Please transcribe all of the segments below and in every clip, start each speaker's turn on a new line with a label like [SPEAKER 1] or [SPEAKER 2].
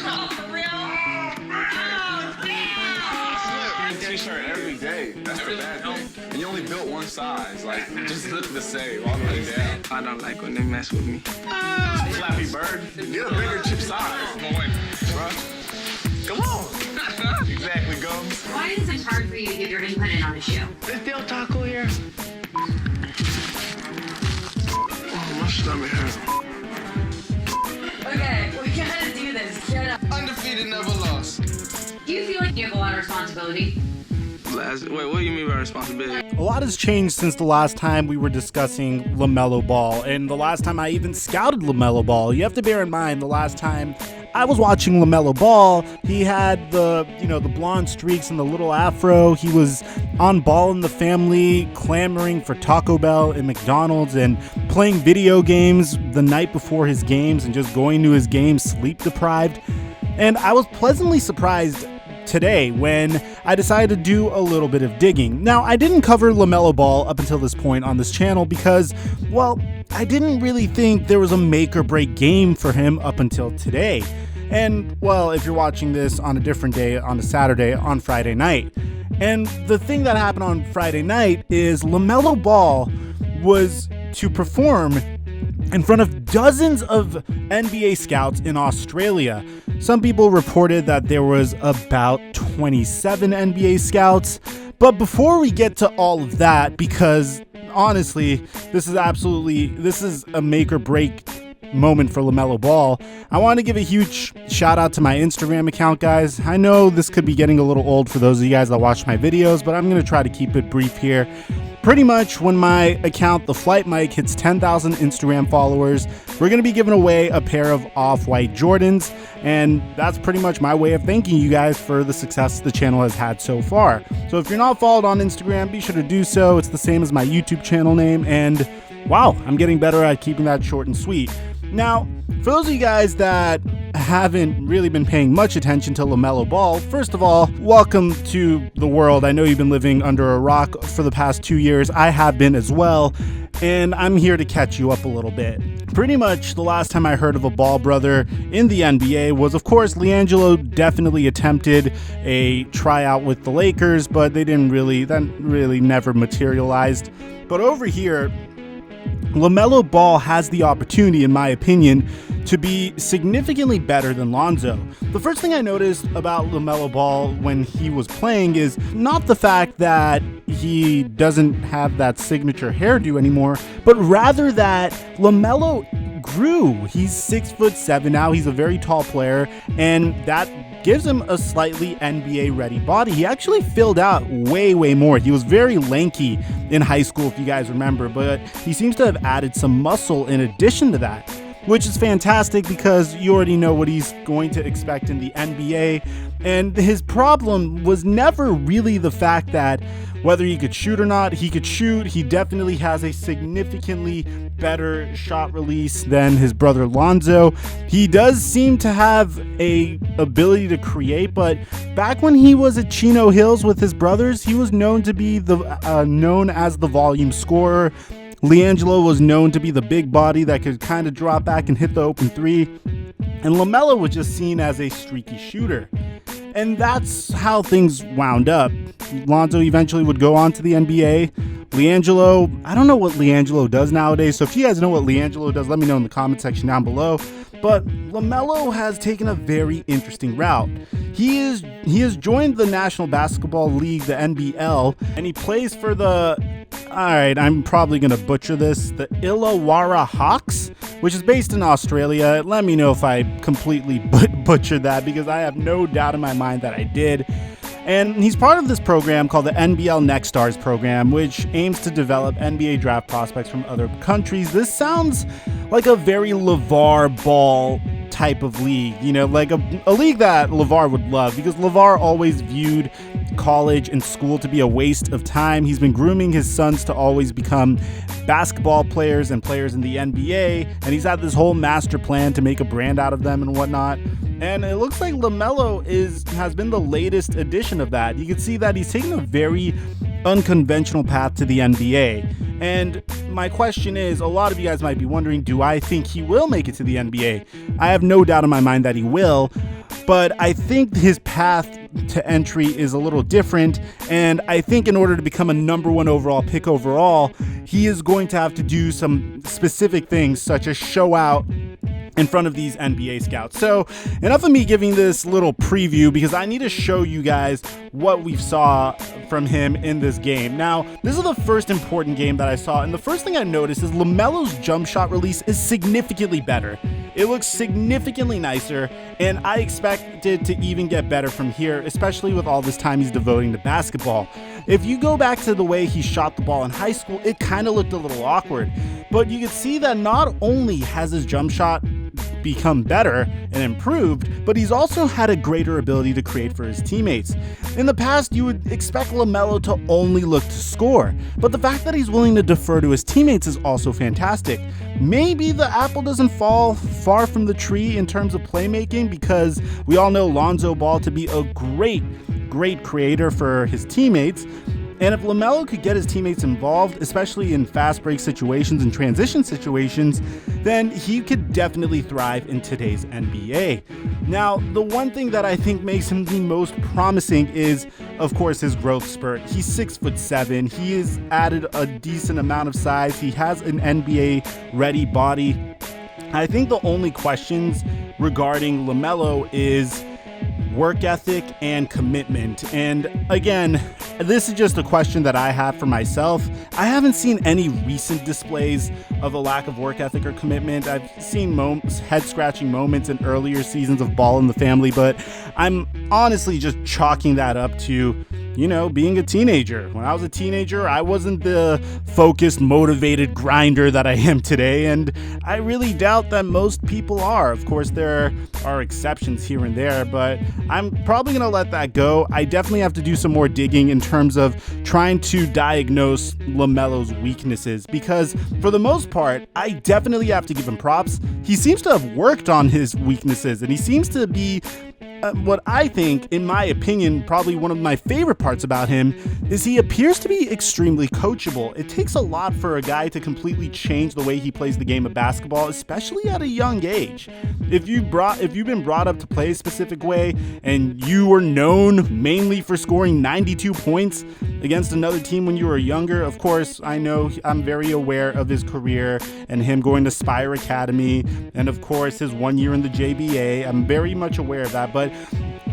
[SPEAKER 1] For real? Oh, damn!
[SPEAKER 2] T-shirt every day. That's the bad thing. And you only built one size. Like, just look the same all the way down.
[SPEAKER 3] I don't like when they mess with me.
[SPEAKER 2] Flappy Bird, get a bigger chip size. Bro. Come on. Exactly, Gums.
[SPEAKER 1] Why is it hard for you to give your input in on the show?
[SPEAKER 3] Is Del Taco here? Oh, my stomach hurts.
[SPEAKER 1] Okay, we gotta do this. Shut up.
[SPEAKER 4] Undefeated, never lost.
[SPEAKER 1] Do you feel like you have a lot of responsibility?
[SPEAKER 3] Wait, what do you mean by responsibility?
[SPEAKER 5] A lot has changed since the last time we were discussing LaMelo Ball, and the last time I even scouted LaMelo Ball. You have to bear in mind, the last time I was watching LaMelo Ball, he had the blonde streaks and the little afro. He was on Ball in the Family, clamoring for Taco Bell and McDonald's and playing video games the night before his games and just going to his games sleep deprived. And I was pleasantly surprised today when I decided to do a little bit of digging. Now, I didn't cover LaMelo Ball up until this point on this channel because, well, I didn't really think there was a make or break game for him up until today. And, well, if you're watching this on a different day, on a Saturday, on Friday night. And the thing that happened on Friday night is LaMelo Ball was to perform in front of dozens of NBA scouts in Australia. Some people reported that there was about 27 NBA scouts. But before we get to all of that, because honestly, this is a make or break moment for LaMelo Ball, I want to give a huge shout out to my Instagram account, guys. I know this could be getting a little old for those of you guys that watch my videos, but I'm going to try to keep it brief here. Pretty much when my account, Theflightmike, hits 10,000 Instagram followers, we're going to be giving away a pair of off-white Jordans, and that's pretty much my way of thanking you guys for the success the channel has had so far. So if you're not followed on Instagram, be sure to do so. It's the same as my YouTube channel name, and wow, I'm getting better at keeping that short and sweet. Now, for those of you guys that haven't really been paying much attention to LaMelo Ball, first of all, welcome to the world. I know you've been living under a rock for the past 2 years. I have been as well, and I'm here to catch you up a little bit. Pretty much the last time I heard of a Ball brother in the NBA was, of course, LiAngelo definitely attempted a tryout with the Lakers, but that really never materialized. But over here, LaMelo Ball has the opportunity, in my opinion, to be significantly better than Lonzo. The first thing I noticed about LaMelo Ball when he was playing is not the fact that he doesn't have that signature hairdo anymore, but rather that LaMelo grew. He's 6'7" now. He's a very tall player, and that gives him a slightly NBA-ready body. He actually filled out way more. He was very lanky in high school, if you guys remember, but he seems to have added some muscle in addition to that, which is fantastic because you already know what he's going to expect in the NBA. And his problem was never really the fact that whether he could shoot or not, he could shoot. He definitely has a significantly better shot release than his brother Lonzo. He does seem to have a ability to create, but back when he was at Chino Hills with his brothers, he was known to be known as the volume scorer. LiAngelo was known to be the big body that could kind of drop back and hit the open three. And LaMelo was just seen as a streaky shooter. And that's how things wound up. Lonzo eventually would go on to the NBA. LiAngelo, I don't know what LiAngelo does nowadays, so if you guys know what LiAngelo does, let me know in the comment section down below. But LaMelo has taken a very interesting route. He has joined the National Basketball League, the NBL, and he plays for the, alright, I'm probably going to butcher this, the Illawarra Hawks, which is based in Australia. Let me know if I completely butchered that, because I have no doubt in my mind that I did. And he's part of this program called the NBL Next Stars program, which aims to develop NBA draft prospects from other countries. This sounds like a very LeVar Ball type of league, you know, like a league that LeVar would love, because LeVar always viewed college and school to be a waste of time. He's been grooming his sons to always become basketball players and players in the NBA, and he's had this whole master plan to make a brand out of them and whatnot. And it looks like LaMelo has been the latest edition of that. You can see that he's taken a very unconventional path to the NBA. And my question is, a lot of you guys might be wondering, do I think he will make it to the NBA? I have no doubt in my mind that he will. but I think his path to entry is a little different, and I think in order to become a #1 overall pick overall, he is going to have to do some specific things such as show out in front of these NBA scouts. So enough of me giving this little preview, because I need to show you guys what we saw from him in this game. Now, this is the first important game that I saw, and the first thing I noticed is LaMelo's jump shot release is significantly better. It looks significantly nicer, and I expect it to even get better from here, especially with all this time he's devoting to basketball. If you go back to the way he shot the ball in high school, it kind of looked a little awkward, but you can see that not only has his jump shot become better and improved, but he's also had a greater ability to create for his teammates. In the past, you would expect LaMelo to only look to score, but the fact that he's willing to defer to his teammates is also fantastic. Maybe the apple doesn't fall far from the tree in terms of playmaking, because we all know Lonzo Ball to be a great creator for his teammates. And if LaMelo could get his teammates involved, especially in fast break situations and transition situations, then he could definitely thrive in today's NBA. Now, the one thing that I think makes him the most promising is, of course, his growth spurt. He's 6'7". He has added a decent amount of size. He has an NBA-ready body. I think the only questions regarding LaMelo is work ethic and commitment. And again, this is just a question that I have for myself. I haven't seen any recent displays of a lack of work ethic or commitment. I've seen head-scratching moments in earlier seasons of Ball in the Family, but I'm honestly just chalking that up to, being a teenager. When I was a teenager, I wasn't the focused, motivated grinder that I am today, and I really doubt that most people are. Of course, there are exceptions here and there, but I'm probably going to let that go. I definitely have to do some more digging in terms of trying to diagnose LaMelo's weaknesses, because for the most part, I definitely have to give him props. He seems to have worked on his weaknesses, and he seems to be what I think, in my opinion, probably one of my favorite parts about him is he appears to be extremely coachable. It takes a lot for a guy to completely change the way he plays the game of basketball, especially at a young age. If you've been brought up to play a specific way and you were known mainly for scoring 92 points against another team when you were younger, of course, I know I'm very aware of his career and him going to Spire Academy, and of course his 1 year in the JBA. I'm very much aware of that, but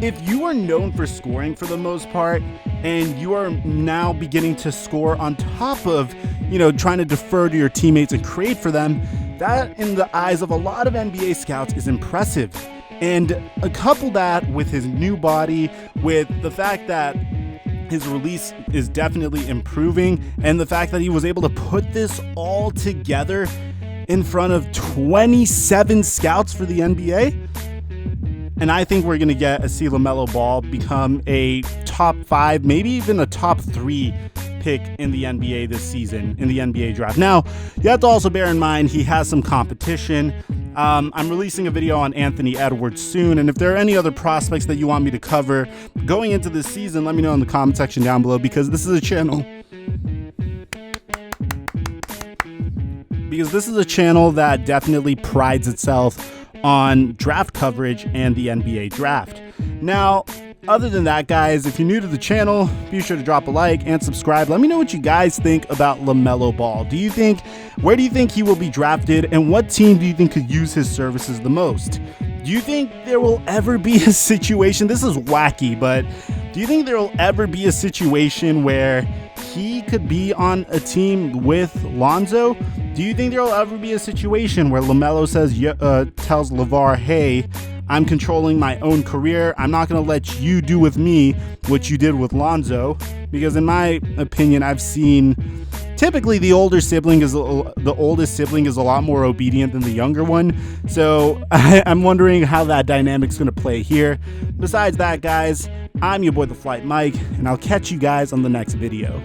[SPEAKER 5] if you are known for scoring for the most part, and you are now beginning to score on top of, trying to defer to your teammates and create for them, that in the eyes of a lot of NBA scouts is impressive. And couple that with his new body, with the fact that his release is definitely improving, and the fact that he was able to put this all together in front of 27 scouts for the NBA. And I think we're going to see LaMelo Ball become a top 5, maybe even a top 3 pick in the NBA this season, in the NBA draft. Now, you have to also bear in mind he has some competition. I'm releasing a video on Anthony Edwards soon, and if there are any other prospects that you want me to cover going into this season, let me know in the comment section down below, because this is a channel that definitely prides itself on draft coverage and the NBA draft. Now, other than that, guys, if you're new to the channel, be sure to drop a like and subscribe. Let me know what you guys think about LaMelo Ball. Where do you think he will be drafted, and what team do you think could use his services the most? Do you think there will ever be a situation, this is wacky, but do you think there will ever be a situation where he could be on a team with Lonzo? Do you think there will ever be a situation where LaMelo tells LeVar, hey, I'm controlling my own career. I'm not going to let you do with me what you did with Lonzo? Because in my opinion, I've seen typically the oldest sibling is a lot more obedient than the younger one. So I'm wondering how that dynamic's going to play here. Besides that, guys, I'm your boy, Theflightmike, and I'll catch you guys on the next video.